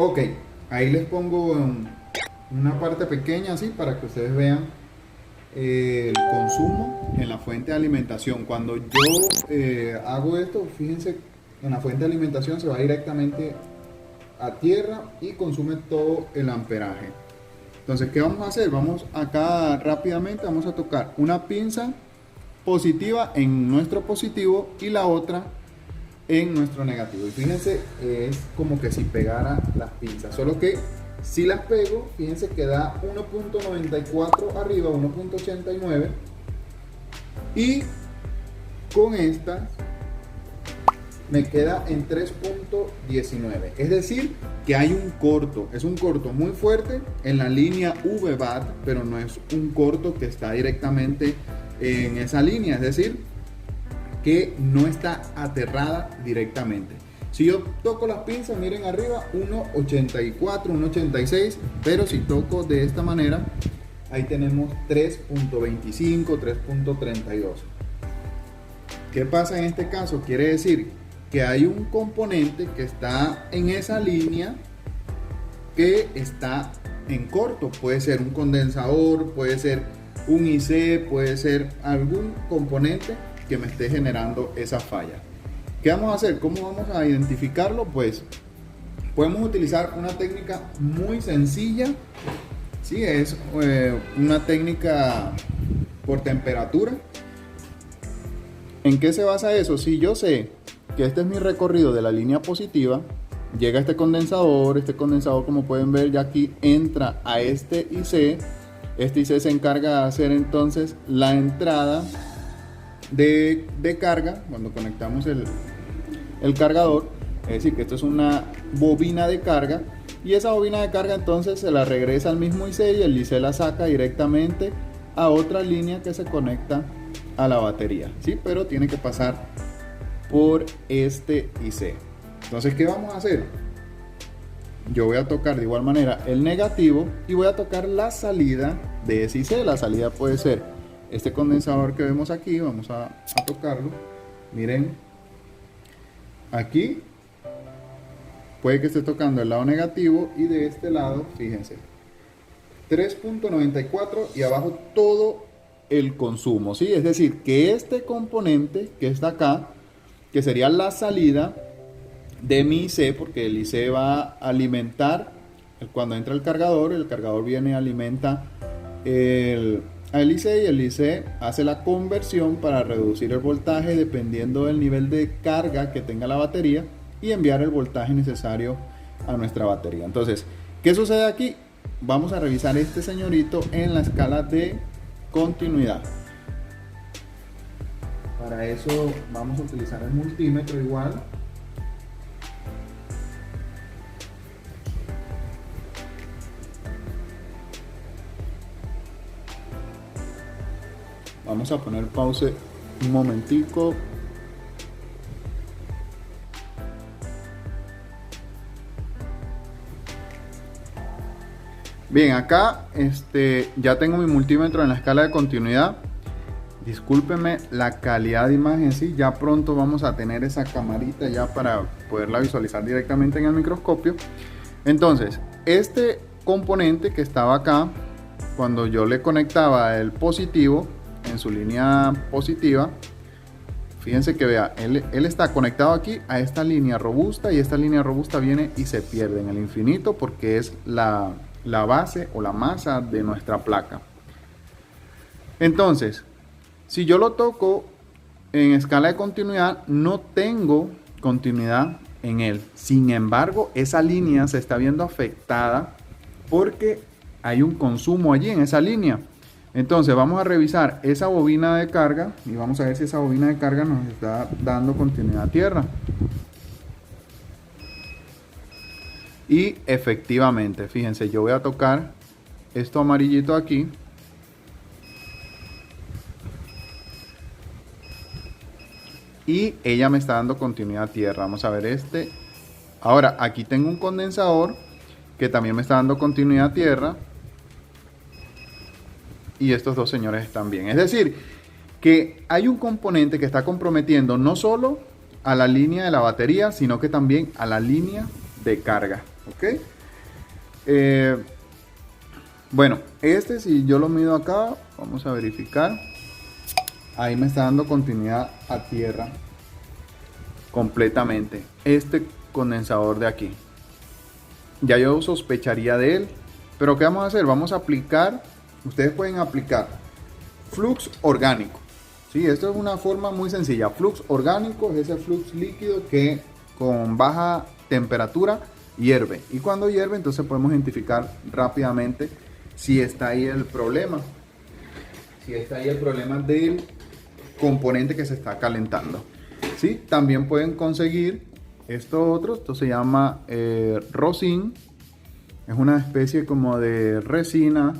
Ok, ahí les pongo una parte pequeña así para que ustedes vean el consumo en la fuente de alimentación. Cuando yo hago esto, fíjense, en la fuente de alimentación se va directamente a tierra y consume todo el amperaje. Entonces, ¿qué vamos a hacer? Vamos acá rápidamente, vamos a tocar una pinza positiva en nuestro positivo y la otra en nuestro negativo. Y fíjense, es como que si pegara las pinzas, solo que si las pego, fíjense que da 1.94 arriba, 1.89, y con estas me queda en 3.19. Es decir, que hay un corto. Es un corto muy fuerte en la línea VBAT, pero no es un corto que está directamente en esa línea. Es decir, que no está aterrada directamente. Si yo toco las pinzas, miren arriba, 1.84, 1.86, pero si toco de esta manera, ahí tenemos 3.25, 3.32. ¿Qué pasa en este caso? Quiere decir que hay un componente que está en esa línea que está en corto. Puede ser un condensador, puede ser un IC, puede ser algún componente que me esté generando esa falla. ¿Qué vamos a hacer? ¿Cómo vamos a identificarlo? Pues podemos utilizar una técnica muy sencilla. Sí, es una técnica por temperatura. ¿En qué se basa eso? Si yo sé que este es mi recorrido de la línea positiva, llega este condensador como pueden ver ya aquí entra a este IC. Este IC se encarga de hacer entonces la entrada de carga cuando conectamos el cargador. Es decir, que esto es una bobina de carga, y esa bobina de carga entonces se la regresa al mismo IC y el IC la saca directamente a otra línea que se conecta a la batería, ¿sí? Pero tiene que pasar por este IC. Entonces, ¿qué vamos a hacer? Yo voy a tocar de igual manera el negativo y voy a tocar la salida de ese IC. La salida puede ser este condensador que vemos aquí. Vamos a tocarlo. Miren, aquí puede que esté tocando el lado negativo, y de este lado, fíjense, 3.94 y abajo todo el consumo, ¿sí? Es decir, que este componente que está acá, que sería la salida de mi IC, porque el IC va a alimentar, cuando entra el cargador viene y alimenta al IC, y el IC hace la conversión para reducir el voltaje dependiendo del nivel de carga que tenga la batería y enviar el voltaje necesario a nuestra batería. Entonces, ¿qué sucede aquí? Vamos a revisar este señorito en la escala de continuidad. Para eso vamos a utilizar el multímetro igual. Vamos a poner pause un momentico. Bien, acá ya tengo mi multímetro en la escala de continuidad. Discúlpenme la calidad de imagen, sí, ya pronto vamos a tener esa camarita ya para poderla visualizar directamente en el microscopio. Entonces, este componente que estaba acá, cuando yo le conectaba el positivo en su línea positiva, fíjense que vea, él está conectado aquí a esta línea robusta, y esta línea robusta viene y se pierde en el infinito porque es la base o la masa de nuestra placa. Entonces, si yo lo toco en escala de continuidad, no tengo continuidad en él. Sin embargo, esa línea se está viendo afectada porque hay un consumo allí en esa línea. Entonces vamos a revisar esa bobina de carga y vamos a ver si esa bobina de carga nos está dando continuidad a tierra. Y efectivamente, fíjense, yo voy a tocar esto amarillito aquí. Y ella me está dando continuidad a tierra. Vamos a ver este. Ahora, aquí tengo un condensador que también me está dando continuidad a tierra. Y estos dos señores están bien. Es decir, que hay un componente que está comprometiendo no solo a la línea de la batería, sino que también a la línea de carga. ¿ok? Bueno, este si yo lo mido acá, vamos a verificar. Ahí me está dando continuidad a tierra completamente. Este condensador de aquí. Ya yo sospecharía de él. Pero ¿qué vamos a hacer? Vamos a aplicar, ustedes pueden aplicar flux orgánico. Sí, esto es una forma muy sencilla. Flux orgánico es ese flux líquido que con baja temperatura hierve. Y cuando hierve, entonces podemos identificar rápidamente si está ahí el problema. Si está ahí el problema del componente que se está calentando. ¿Sí? También pueden conseguir esto otro. Esto se llama rosin. Es una especie como de resina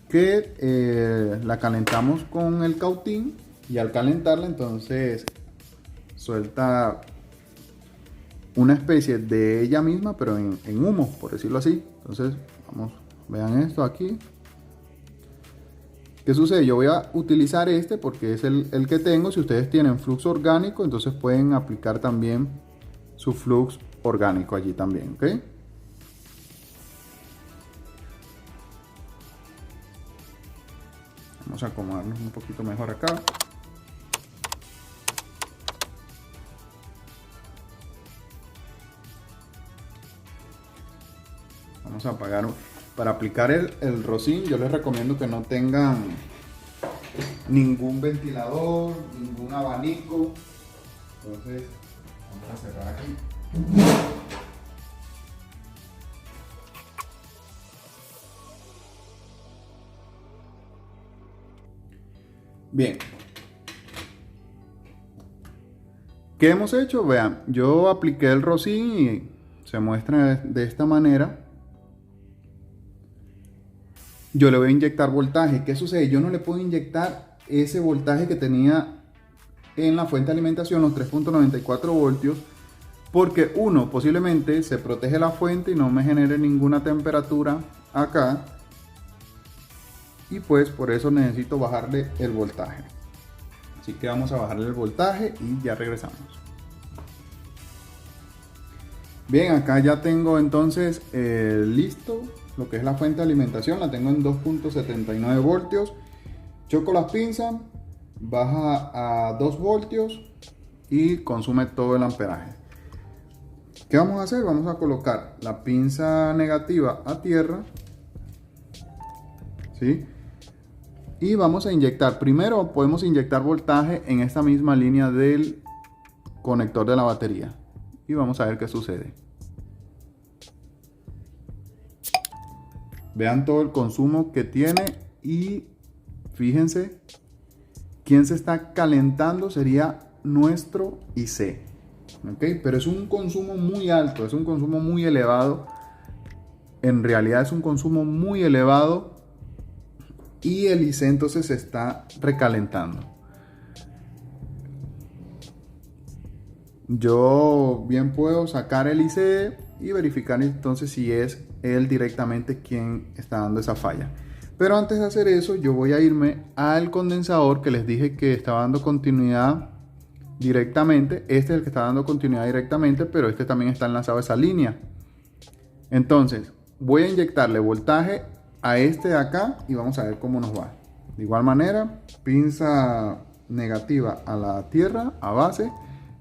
que la calentamos con el cautín, y al calentarla entonces suelta una especie de ella misma, pero en humo, por decirlo así. Entonces vamos, vean esto aquí. ¿Qué sucede? Yo voy a utilizar este porque es el que tengo. Si ustedes tienen flux orgánico, entonces pueden aplicar también su flux orgánico allí también, ¿ok? Vamos a acomodarnos un poquito mejor acá. Vamos a apagar. Para aplicar el rosin, yo les recomiendo que no tengan ningún ventilador, ningún abanico. Entonces, vamos a cerrar aquí. Bien. ¿Qué hemos hecho? Vean, yo apliqué el rosin y se muestra de esta manera. Yo le voy a inyectar voltaje. ¿Qué sucede? Yo no le puedo inyectar ese voltaje que tenía en la fuente de alimentación, los 3.94 voltios, porque uno, posiblemente se protege la fuente y no me genere ninguna temperatura acá, y pues por eso necesito bajarle el voltaje. Así que vamos a bajarle el voltaje y ya regresamos. Bien, acá ya tengo entonces listo lo que es la fuente de alimentación. La tengo en 2.79 voltios. Choco las pinzas, baja a 2 voltios y consume todo el amperaje. ¿Qué vamos a hacer? Vamos a colocar la pinza negativa a tierra, ¿sí? Y vamos a inyectar. Primero podemos inyectar voltaje en esta misma línea del conector de la batería. Y vamos a ver qué sucede. Vean todo el consumo que tiene y fíjense quién se está calentando sería nuestro IC. ¿Okay? Pero es un consumo muy alto, es un consumo muy elevado. En realidad es un consumo muy elevado y el IC entonces se está recalentando. Yo bien puedo sacar el IC y verificar entonces si es él directamente quien está dando esa falla. Pero antes de hacer eso, yo voy a irme al condensador que les dije que estaba dando continuidad directamente. Este es el que está dando continuidad directamente, pero este también está enlazado a esa línea. Entonces voy a inyectarle voltaje a este de acá y vamos a ver cómo nos va. De igual manera, pinza negativa a la tierra, a base,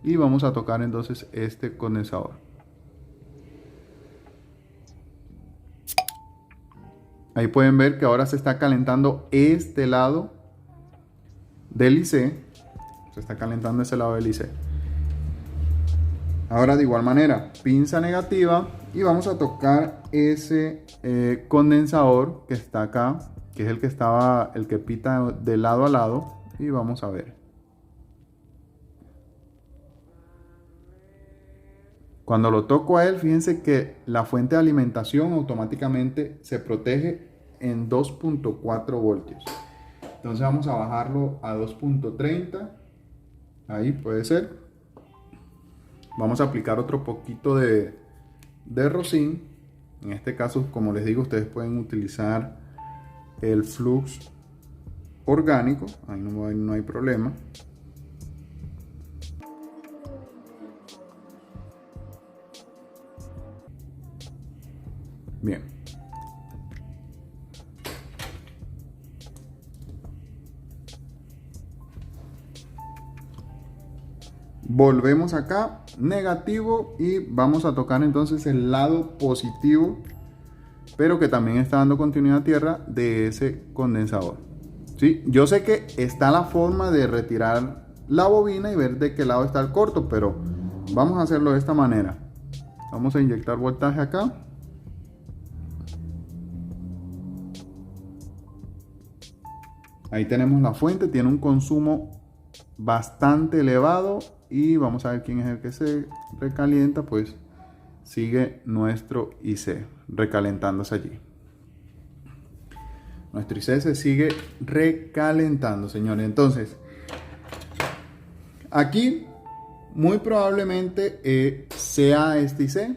y vamos a tocar entonces este condensador. Ahí pueden ver que ahora se está calentando este lado del IC. Se está calentando ese lado del IC. Ahora de igual manera, pinza negativa y vamos a tocar ese condensador que está acá, que es el que pita de lado a lado, y vamos a ver. Cuando lo toco a él, fíjense que la fuente de alimentación automáticamente se protege en 2.4 voltios. Entonces vamos a bajarlo a 2.30. Ahí puede ser. Vamos a aplicar otro poquito de rosin. En este caso, como les digo, ustedes pueden utilizar el flux orgánico. Ahí no hay problema. Bien. Volvemos acá, negativo, y vamos a tocar entonces el lado positivo, pero que también está dando continuidad a tierra de ese condensador. ¿Sí? Yo sé que está la forma de retirar la bobina y ver de qué lado está el corto, pero vamos a hacerlo de esta manera. Vamos a inyectar voltaje acá. Ahí tenemos la fuente, tiene un consumo bastante elevado y vamos a ver quién es el que se recalienta. Pues sigue nuestro IC recalentándose allí. Nuestro IC se sigue recalentando, señores. Entonces, aquí muy probablemente sea este IC.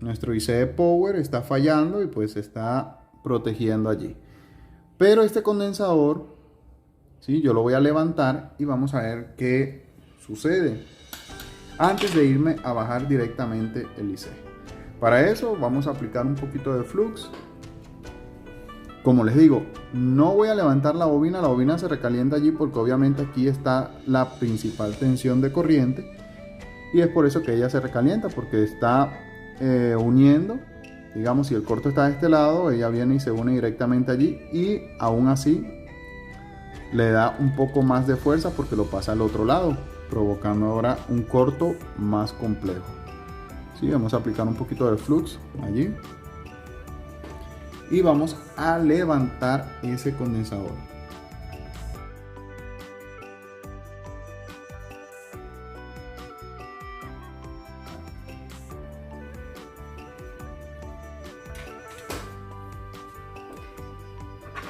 Nuestro IC de power está fallando y pues está protegiendo allí. Pero este condensador, ¿sí? Yo lo voy a levantar y vamos a ver qué sucede antes de irme a bajar directamente el IC. Para eso vamos a aplicar un poquito de flux. Como les digo, no voy a levantar la bobina se recalienta allí porque obviamente aquí está la principal tensión de corriente y es por eso que ella se recalienta, porque está uniendo. Digamos, si el corto está de este lado, ella viene y se une directamente allí y aún así le da un poco más de fuerza porque lo pasa al otro lado, provocando ahora un corto más complejo. ¿Sí? Vamos a aplicar un poquito de flux allí y vamos a levantar ese condensador.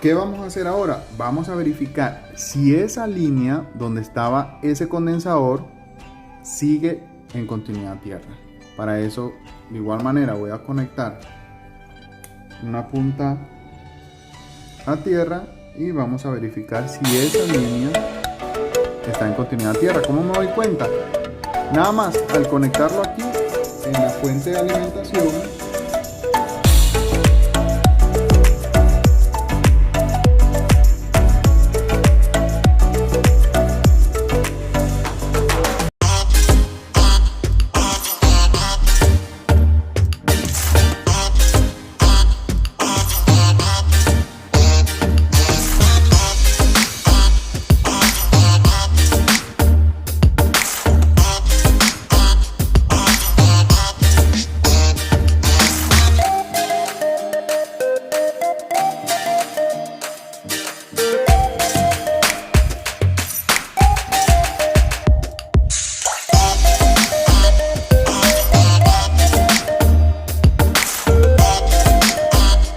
¿Qué vamos a hacer ahora? Vamos a verificar si esa línea donde estaba ese condensador sigue en continuidad a tierra. Para eso, de igual manera, voy a conectar una punta a tierra y vamos a verificar si esa línea está en continuidad a tierra. ¿Cómo me doy cuenta? Nada más al conectarlo aquí en la fuente de alimentación,